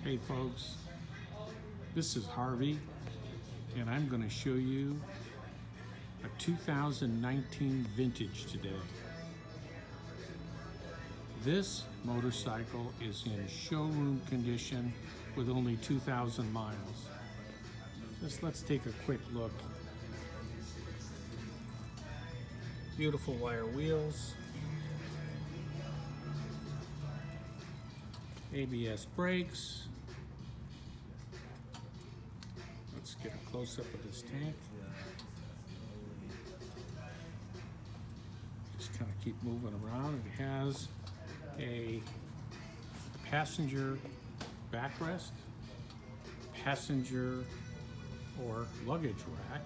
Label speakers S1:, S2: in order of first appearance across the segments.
S1: Hey folks, this is Harvey and I'm going to show you a 2019 vintage today. This motorcycle is in showroom condition with only 2,000 miles. Let's take a quick look. Beautiful wire wheels, ABS brakes. Let's get a close-up of this tank. Just kind of keep moving around. It has a passenger backrest, passenger or luggage rack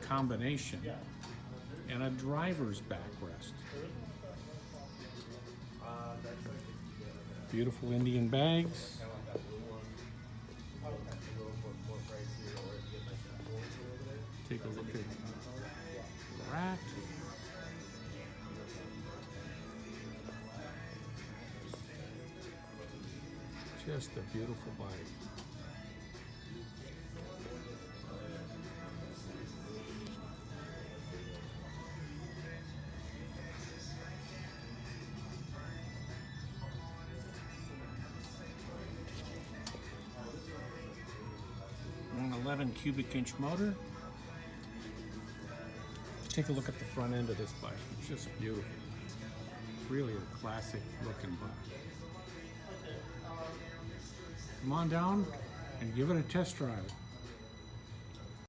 S1: combination, and a driver's backrest. Beautiful Indian bags. Take a look at the rack. Just a beautiful bike. An 11 cubic inch motor. Take a look at the front end of this bike. It's just beautiful. Really a classic looking bike. Come on down and give it a test drive.